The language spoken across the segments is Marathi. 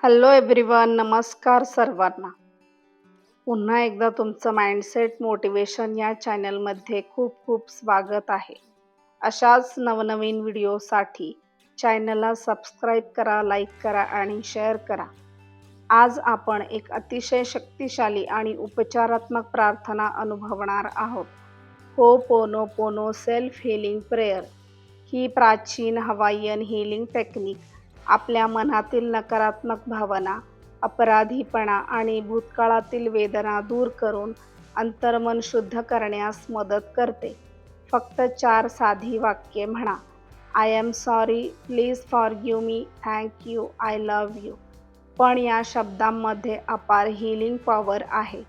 हॅलो एव्हरीवन, नमस्कार सर्वांना. पुन्हा एकदा तुमचं माइंडसेट मोटिवेशन या चॅनलमध्ये खूप खूप स्वागत आहे. अशाच नवनवीन व्हिडिओसाठी चॅनलला सबस्क्राईब करा, लाईक करा आणि शेअर करा. आज आपण एक अतिशय शक्तिशाली आणि उपचारात्मक प्रार्थना अनुभवणार आहोत. हो'पोनोपोनो सेल्फ हीलिंग प्रेयर ही प्राचीन हवाईयन हीलिंग टेक्निक आपल्या मनातील नकारात्मक भावना, अपराधीपणा आणि भूतकाळातील वेदना दूर करून अंतर्मन शुद्ध करण्यास मदत करते. फक्त 4 साधी वाक्ये म्हणा. I am sorry, please forgive me, thank you, I love you. पण या शब्दांमध्ये अपार हीलिंग पॉवर आहे.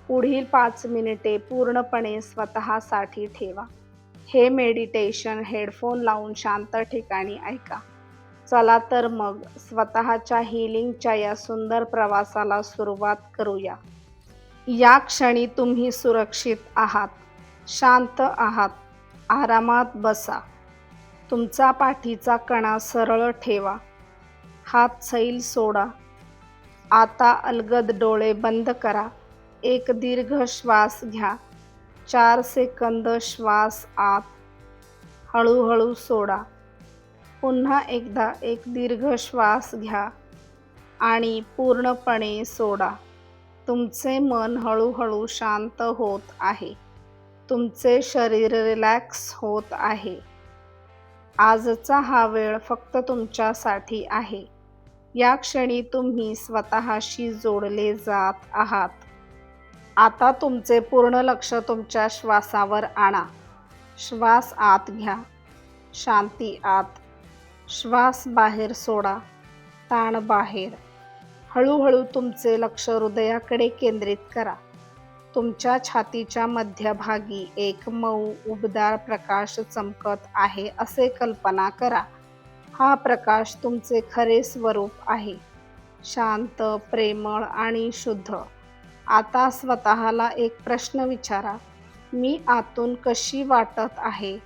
पुढील 5 मिनिटे पूर्णपणे स्वतःसाठी ठेवा. हे मेडिटेशन हेडफोन लावून शांत ठिकाणी ऐका. चला तर मग स्वतःच्या हीलिंगच्या या सुंदर प्रवासाला सुरुवात करूया. या क्षणी तुम्ही सुरक्षित आहात, शांत आहात. आरामात बसा. तुमचा पाठीचा कणा सरळ ठेवा. हात सैल सोडा. आता अलगद डोळे बंद करा. एक दीर्घ श्वास घ्या. 4 सेकंद श्वास आत. हळूहळू सोडा. पुन्हा एकदा एक दीर्घ श्वास घ्या आणि पूर्णपणे सोडा. तुमचे मन हळूहळू शांत होत आहे. तुमचे शरीर रिलॅक्स होत आहे. आजचा हा वेळ फक्त तुमच्यासाठी आहे. या क्षणी तुम्ही स्वतःशी जोडले जात आहात. आता तुमचे पूर्ण लक्ष तुमच्या श्वासावर आणा. श्वास आत घ्या. शांती आत. श्वास बाहेर सोडा. ताण बाहेर. हळूहळू तुमचे लक्ष हृदयाकडे केंद्रित करा. तुमच्या छातीच्या मध्यभागी एक मऊ उबदार प्रकाश चमकत आहे असे कल्पना करा. हा प्रकाश तुमचे खरे स्वरूप आहे. शांत, प्रेमळ आणि शुद्ध. आता स्वतःला एक प्रश्न विचारा. मी आतून कशी वाटत आहे?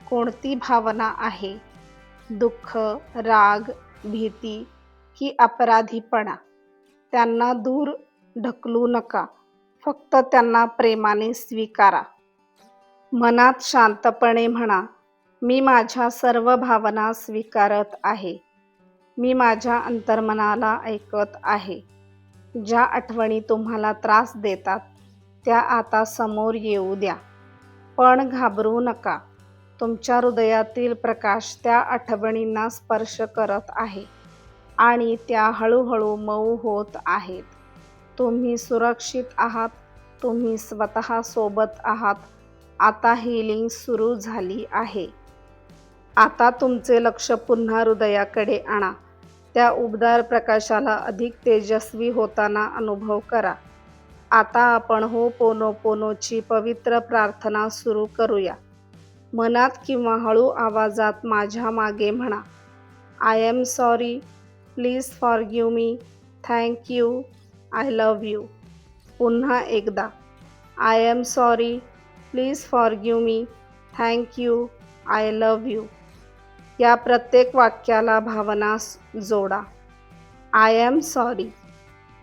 कोणती भावना आहे? दुःख, राग, भीती की अपराधीपणा? त्यांना दूर ढकलू नका. फक्त त्यांना प्रेमाने स्वीकारा. मनात शांतपणे म्हणा, मी माझ्या सर्व भावना स्वीकारत आहे. मी माझ्या अंतर्मनाला ऐकत आहे. ज्या आठवणी तुम्हाला त्रास देतात त्या आता समोर येऊ द्या. पण घाबरू नका. तुमच्या हृदयातील प्रकाश त्या आठवणींना स्पर्श करत आहे आणि त्या हळूहळू मऊ होत आहेत. तुम्ही सुरक्षित आहात. तुम्ही स्वतःसोबत आहात. आता हीलिंग सुरू झाली आहे. आता तुमचे लक्ष पुन्हा हृदयाकडे आणा. त्या उबदार प्रकाशाला अधिक तेजस्वी होताना अनुभव करा. आता आपण हो'पोनोपोनोची पवित्र प्रार्थना सुरू करूया. मनात किंवा हळू आवाजात माझ्या मागे म्हणा. I am sorry, please forgive me, thank you, I love you. पुन्हा एकदा. I am sorry, please forgive me, thank you, I love you. या प्रत्येक वाक्याला भावना जोडा. I am sorry.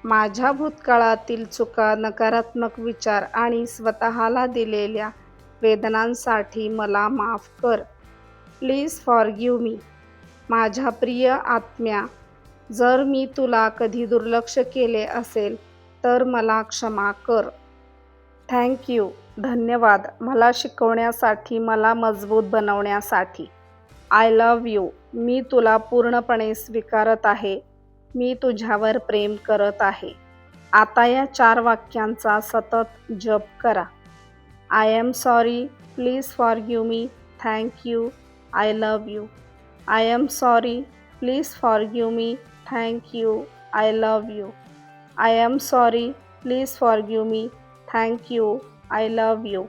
माझ्या भूतकाळातील चुका, नकारात्मक विचार आणि स्वतःला दिलेल्या वेदनांसाठी मला माफ कर. Please forgive me. माझ्या प्रिय आत्म्या, जर मी तुला कधी दुर्लक्ष केले असेल तर मला क्षमा कर. Thank you. धन्यवाद मला शिकवण्यासाठी, मला मजबूत बनवण्यासाठी. I love you. मी तुला पूर्णपणे स्वीकारत आहे. मी तुझ्यावर प्रेम करत आहे. आता या 4 वाक्यांचा सतत जप करा. I am sorry, please forgive me, thank you, I love you. I am sorry, please forgive me, thank you, I love you. I am sorry, please forgive me, thank you, I love you.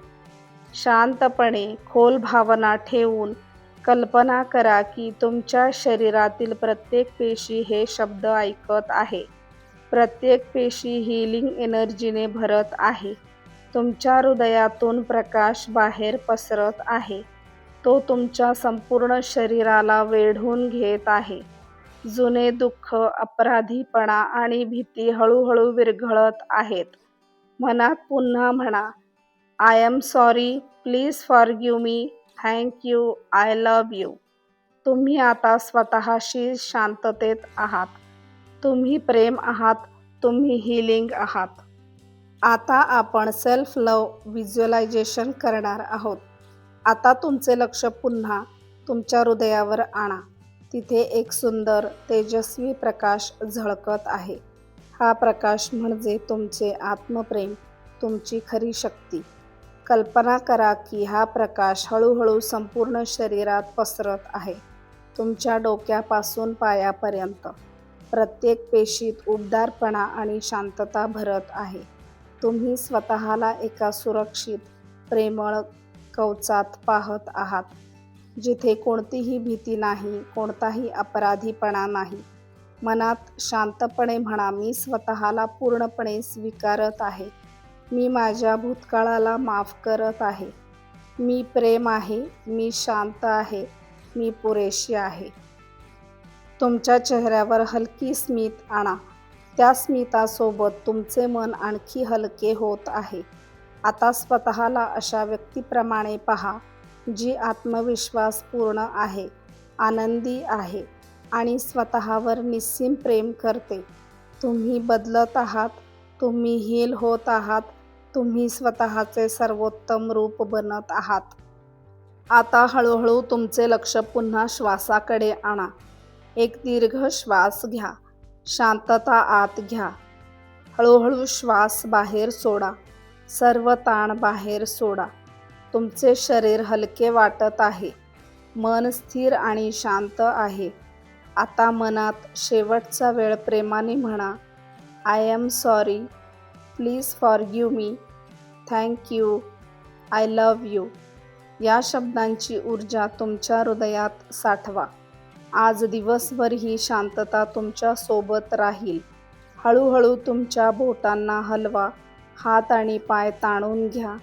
शांतपणे खोल भावना ठेवून कल्पना करा की तुमच्या शरीरातील प्रत्येक पेशी हे शब्द ऐकत आहे. प्रत्येक पेशी हीलिंग एनर्जीने भरत आहे. तुमच्या हृदयातून प्रकाश बाहेर पसरत आहे. तो तुमच्या संपूर्ण शरीराला वेढून घेत आहे. जुने दुःख, अपराधीपणा आणि भीती हळूहळू विरघळत आहेत. मनात पुन्हा म्हणा, I am sorry, please forgive me, thank you, I love you. तुम्ही आता स्वतःशी शांततेत आहात. तुम्ही प्रेम आहात. तुम्ही हीलिंग आहात. आता आपण सेल्फ लव्ह व्हिज्युअलायझेशन करणार आहोत. आता तुमचे लक्ष पुन्हा तुमच्या हृदयावर आणा. तिथे एक सुंदर, तेजस्वी प्रकाश झळकत आहे. हा प्रकाश म्हणजे तुमचे आत्मप्रेम, तुमची खरी शक्ती. कल्पना करा की हा प्रकाश हळूहळू संपूर्ण शरीरात पसरत आहे. तुमच्या डोक्यापासून पायापर्यंत. प्रत्येक पेशीत उबदारपणा आणि शांतता भरत आहे. तुम्ही स्वतःला एका सुरक्षित, प्रेमळ कवचात पाहत आहात, जिथे कोणतीही भीती नाही, कोणताही अपराधीपणा नाही. मनात शांतपणे म्हणा, मी स्वतःला पूर्णपणे स्वीकारत आहे. मी माझ्या भूतकाळाला माफ करत आहे. मी प्रेम आहे. मी शांत आहे. मी पुरेशी आहे. तुमच्या चेहऱ्यावर हलकी स्मित आणा. त्या स्मितासोबत तुमचे मन आणखी हलके होत आहे. आता स्वतःला अशा व्यक्तीप्रमाणे पहा, जी आत्मविश्वासपूर्ण आहे, आनंदी आहे आणि स्वतःवर निस्सीम प्रेम करते. तुम्ही बदलत आहात. तुम्ही हील होत आहात. तुम्ही स्वतःचे सर्वोत्तम रूप बनत आहात. आता हळूहळू तुमचे लक्ष पुन्हा श्वासाकडे आणा. एक दीर्घ श्वास घ्या. शांतता आत घ्या. हळूहळू श्वास बाहेर सोडा. सर्व ताण बाहेर सोडा. तुमचे शरीर हलके वाटत आहे. मन स्थिर आणि शांत आहे. आता मनात शेवटचा वेळ प्रेमाने म्हणा, I am sorry, please forgive me, thank you, I love you. या शब्दांची ऊर्जा तुमच्या हृदयात साठवा. आज दिवसभर ही शांतता तुमच्या सोबत राहील. हळूहळू तुमच्या बोटांना हलवा. हात आणि पाय ताणून घ्या.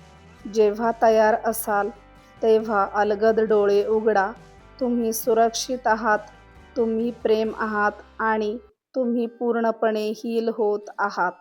जेव्हा तयार असाल तेव्हा अलगद डोळे उघडा. तुम्ही सुरक्षित आहात. तुम्ही प्रेम आहात आणि तुम्ही पूर्णपणे हील होत आहात.